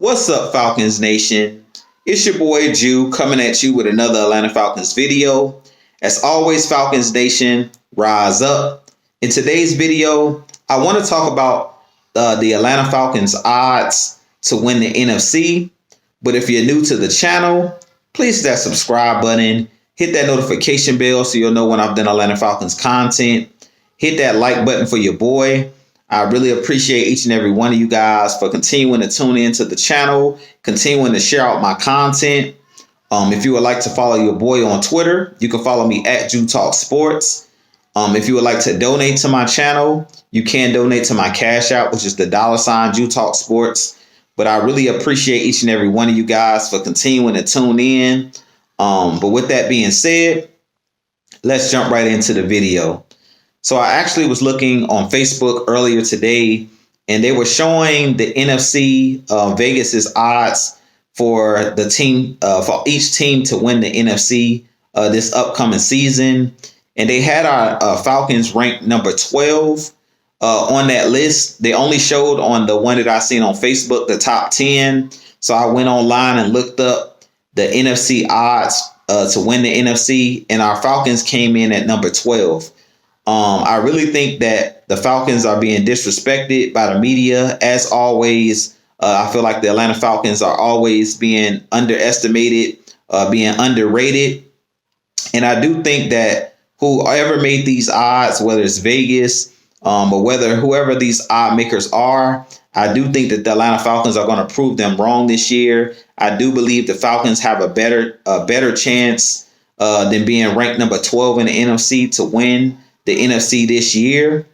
What's up, Falcons Nation? It's your boy Jew coming at you with another Atlanta Falcons video. As always, Falcons Nation, rise up. In today's video, I want to talk about the Atlanta Falcons odds to win the NFC. But if you're new to the channel, please hit that subscribe button. Hit that notification bell so you'll know when I've done Atlanta Falcons content. Hit that like button for your boy. I really appreciate each and every one of you guys for continuing to tune into the channel, continuing to share out my content. If you would like to follow your boy on Twitter, you can follow me at Jew Talk Sports. If you would like to donate to my channel, you can donate to my Cash App, which is the $ Jew Talk Sports. But I really appreciate each and every one of you guys for continuing to tune in. But with that being said, let's jump right into the video. So I actually was looking on Facebook earlier today, and they were showing the NFC Vegas's odds for the team, for each team to win the NFC this upcoming season. And they had our Falcons ranked number 12 on that list. They only showed on the one that I seen on Facebook, the top 10. So I went online and looked up the NFC odds to win the NFC, and our Falcons came in at number 12. I really think that the Falcons are being disrespected by the media. As always, I feel like the Atlanta Falcons are always being underestimated, being underrated. And I do think that whoever made these odds, whether it's Vegas, or whether whoever these odd makers are, I do think that the Atlanta Falcons are going to prove them wrong this year. I do believe the Falcons have a better chance than being ranked number 12 in the NFC to win the NFC this year.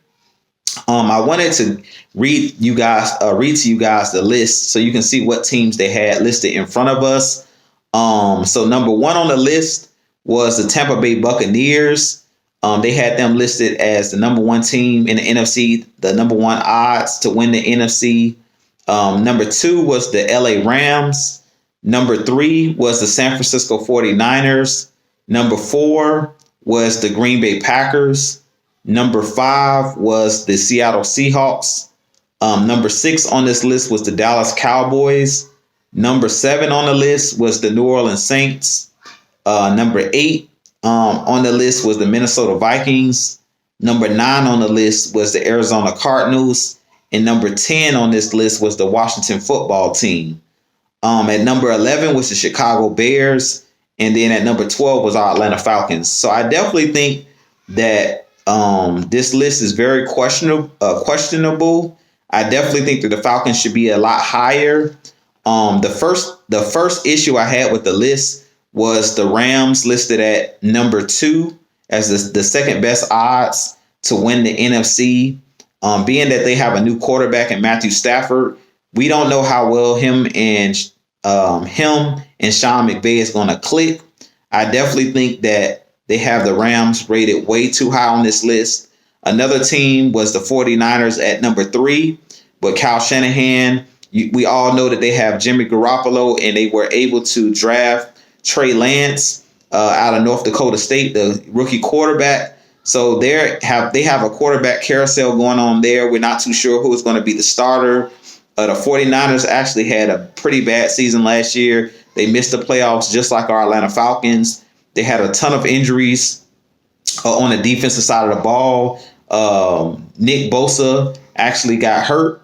I wanted to read to you guys the list so you can see what teams they had listed in front of us. So number one on the list was the Tampa Bay Buccaneers. They had them listed as the number one team in the NFC, the number one odds to win the NFC. Number two was the LA Rams. Number three was the San Francisco 49ers. Number four was the Green Bay Packers. Number five was the Seattle Seahawks. Number six on this list was the Dallas Cowboys. Number seven on the list was the New Orleans Saints. Number eight on the list was the Minnesota Vikings. Number 9 on the list was the Arizona Cardinals. And number 10 on this list was the Washington Football Team. At number 11 was the Chicago Bears. And then at number 12 was our Atlanta Falcons. So I definitely think that this list is very questionable. I definitely think that the Falcons should be a lot higher. The first issue I had with the list was the Rams listed at number 2 as the second best odds to win the NFC. Being that they have a new quarterback in Matthew Stafford, we don't know how well him and Sean McVay is going to click. I definitely think that they have the Rams rated way too high on this list. Another team was the 49ers at number 3, but Kyle Shanahan, we all know that they have Jimmy Garoppolo, and they were able to draft Trey Lance out of North Dakota State, the rookie quarterback. So they have a quarterback carousel going on there. We're not too sure who is going to be the starter. The 49ers actually had a pretty bad season last year. They missed the playoffs just like our Atlanta Falcons. They had a ton of injuries on the defensive side of the ball. Nick Bosa actually got hurt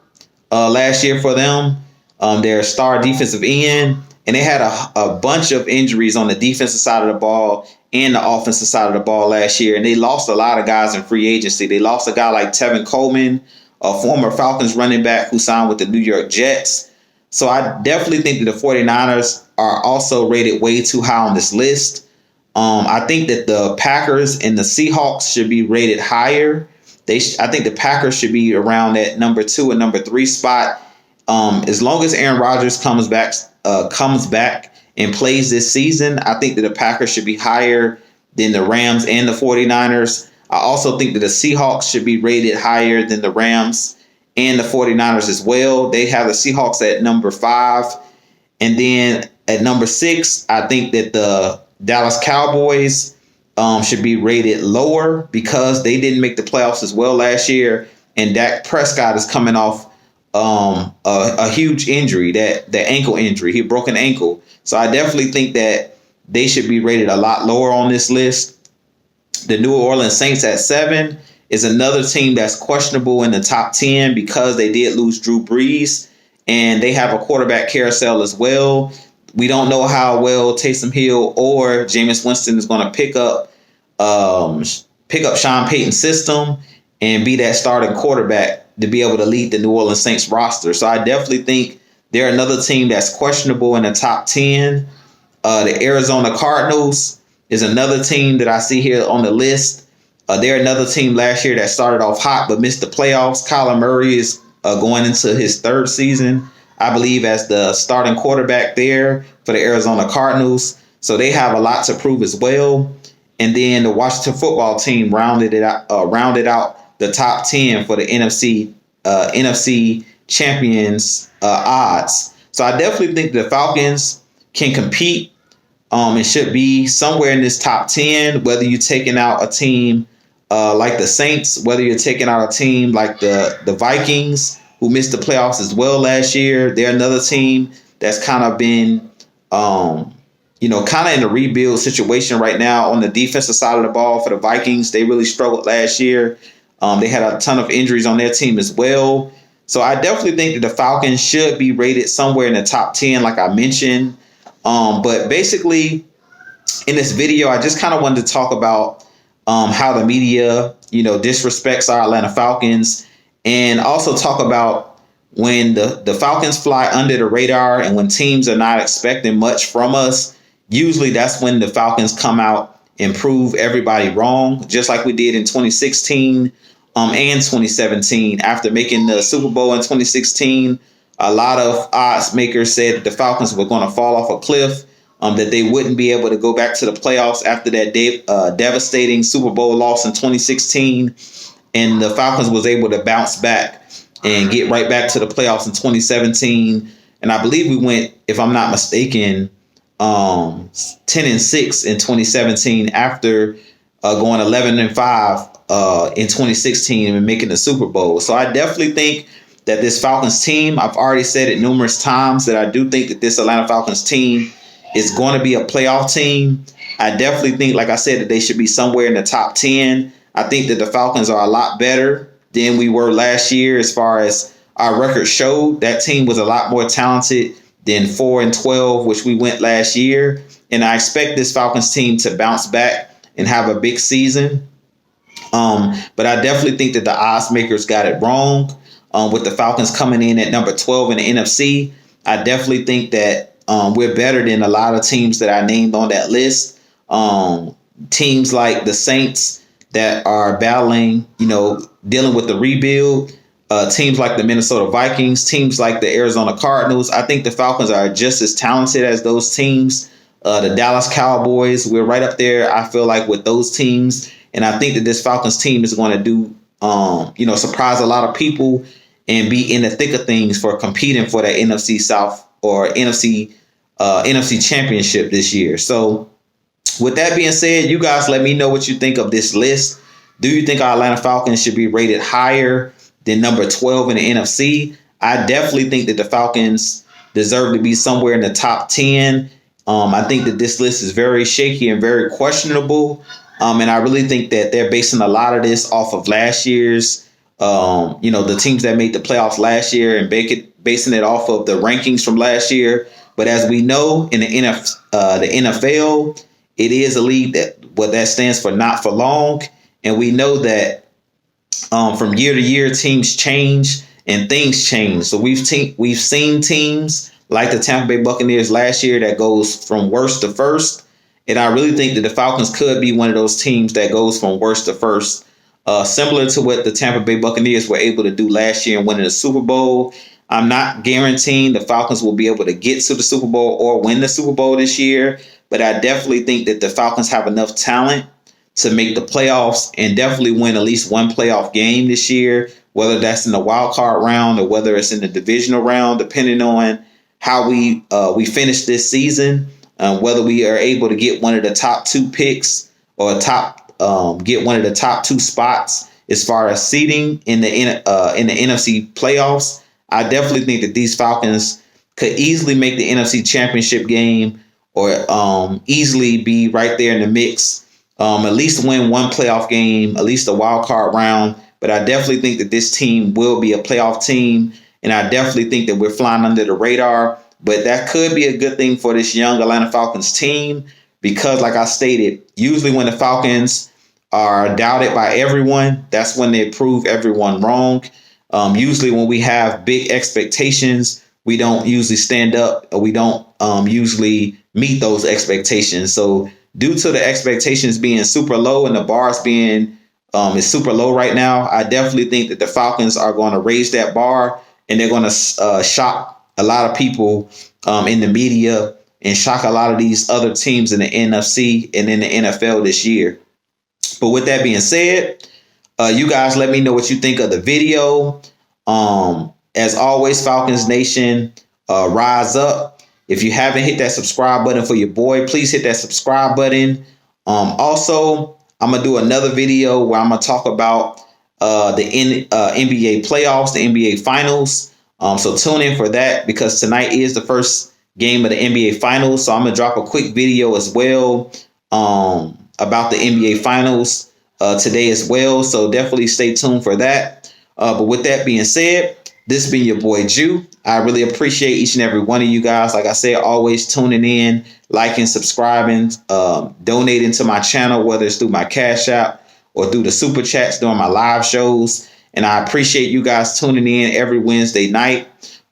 last year for them. Their star defensive end. And they had a bunch of injuries on the defensive side of the ball and the offensive side of the ball last year. And they lost a lot of guys in free agency. They lost a guy like Tevin Coleman, a former Falcons running back who signed with the New York Jets. So I definitely think that the 49ers are also rated way too high on this list. I think that the Packers and the Seahawks should be rated higher. I think the Packers should be around that number 2 and number 3 spot. As long as Aaron Rodgers comes back and plays this season, I think that the Packers should be higher than the Rams and the 49ers. I also think that the Seahawks should be rated higher than the Rams and the 49ers as well. They have the Seahawks at number 5. And then at number 6, I think that the Dallas Cowboys should be rated lower because they didn't make the playoffs as well last year. And Dak Prescott is coming off a huge injury, that ankle injury. He broke an ankle. So I definitely think that they should be rated a lot lower on this list. The New Orleans Saints at 7 is another team that's questionable in the top 10 because they did lose Drew Brees and they have a quarterback carousel as well. We don't know how well Taysom Hill or Jameis Winston is going to pick up Sean Payton's system and be that starting quarterback to be able to lead the New Orleans Saints roster. So I definitely think they're another team that's questionable in the top 10. The Arizona Cardinals is another team that I see here on the list. They're another team last year that started off hot but missed the playoffs. Kyler Murray is going into his third season, I believe, as the starting quarterback there for the Arizona Cardinals. So they have a lot to prove as well. And then the Washington football team rounded out the top 10 for the NFC champions odds. So I definitely think the Falcons can compete and should be somewhere in this top 10, whether you're taking out a team like the Saints, whether you're taking out a team like the Vikings, who missed the playoffs as well last year. They're another team that's kind of been, kind of in a rebuild situation right now on the defensive side of the ball for the Vikings. They really struggled last year. They had a ton of injuries on their team as well. So I definitely think that the Falcons should be rated somewhere in the top 10, like I mentioned. But basically, in this video, I just kind of wanted to talk about how the media, disrespects our Atlanta Falcons, and also talk about when the Falcons fly under the radar and when teams are not expecting much from us. Usually that's when the Falcons come out and prove everybody wrong, just like we did in 2016 and 2017. After making the Super Bowl in 2016, a lot of odds makers said that the Falcons were going to fall off a cliff, that they wouldn't be able to go back to the playoffs after that devastating Super Bowl loss in 2016. And the Falcons was able to bounce back and get right back to the playoffs in 2017. And I believe we went, if I'm not mistaken, 10-6 in 2017 after going 11-5 in 2016 and making the Super Bowl. So I definitely think that this Falcons team, I've already said it numerous times, that I do think that this Atlanta Falcons team is going to be a playoff team. I definitely think, like I said, that they should be somewhere in the top 10. I think that the Falcons are a lot better than we were last year as far as our record showed. That team was a lot more talented than 4-12, which we went last year. And I expect this Falcons team to bounce back and have a big season. But I definitely think that the odds makers got it wrong with the Falcons coming in at number 12 in the NFC. I definitely think that we're better than a lot of teams that I named on that list. Teams like the Saints that are battling, dealing with the rebuild. Teams like the Minnesota Vikings, teams like the Arizona Cardinals. I think the Falcons are just as talented as those teams. The Dallas Cowboys, we're right up there, I feel like, with those teams. And I think that this Falcons team is going to do, surprise a lot of people and be in the thick of things for competing for that NFC South or NFC Championship this year. So with that being said, you guys let me know what you think of this list. Do you think our Atlanta Falcons should be rated higher than number 12 in the NFC? I definitely think that the Falcons deserve to be somewhere in the top 10. I think that this list is very shaky and very questionable. And I really think that they're basing a lot of this off of last year's, the teams that made the playoffs last year and basing it off of the rankings from last year. But as we know, in the NFL, it is a league that stands for not for long. And we know that from year to year, teams change and things change. So we've seen teams like the Tampa Bay Buccaneers last year that goes from worst to first. And I really think that the Falcons could be one of those teams that goes from worst to first, similar to what the Tampa Bay Buccaneers were able to do last year and winning the Super Bowl. I'm not guaranteeing the Falcons will be able to get to the Super Bowl or win the Super Bowl this year, but I definitely think that the Falcons have enough talent to make the playoffs and definitely win at least one playoff game this year, whether that's in the wild card round or whether it's in the divisional round, depending on how we finish this season, whether we are able to get one of the top 2 picks or get one of the top 2 spots as far as seeding in the NFC playoffs. I definitely think that these Falcons could easily make the NFC Championship game, or easily be right there in the mix. At least win one playoff game, at least a wild card round. But I definitely think that this team will be a playoff team, and I definitely think that we're flying under the radar. But that could be a good thing for this young Atlanta Falcons team because, like I stated, usually when the Falcons are doubted by everyone, that's when they prove everyone wrong. Usually when we have big expectations, we don't usually stand up, or we don't usually meet those expectations. So due to the expectations being super low and the bars being is super low right now, I definitely think that the Falcons are going to raise that bar, and they're going to shock a lot of people in the media and shock a lot of these other teams in the NFC and in the NFL this year. But with that being said, you guys let me know what you think of the video. As always, Falcons Nation, rise up. If you haven't hit that subscribe button for your boy, please hit that subscribe button. Also, I'm going to do another video where I'm going to talk about the NBA playoffs, the NBA finals. So tune in for that, because tonight is the first game of the NBA finals. So I'm going to drop a quick video as well about the NBA finals today as well. So definitely stay tuned for that. But with that being said, this being your boy Jew, I really appreciate each and every one of you guys. Like I said, always tuning in, liking, subscribing, donating to my channel, whether it's through my Cash App or through the super chats during my live shows. And I appreciate you guys tuning in every Wednesday night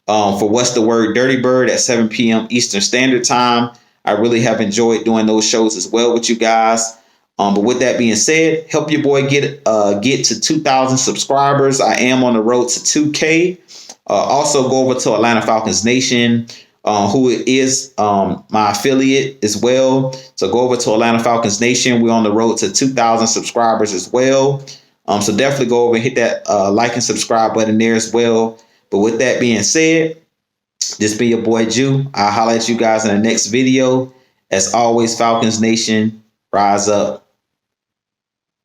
for What's the Word Dirty Bird at 7 p.m. Eastern Standard Time. I really have enjoyed doing those shows as well with you guys. But with that being said, help your boy get to 2,000 subscribers. I am on the road to 2K. Also, go over to Atlanta Falcons Nation, who is my affiliate as well. So go over to Atlanta Falcons Nation. We're on the road to 2,000 subscribers as well. So definitely go over and hit that like and subscribe button there as well. But with that being said, this be your boy Jew. I'll holler at you guys in the next video. As always, Falcons Nation, rise up.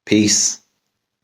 Peace.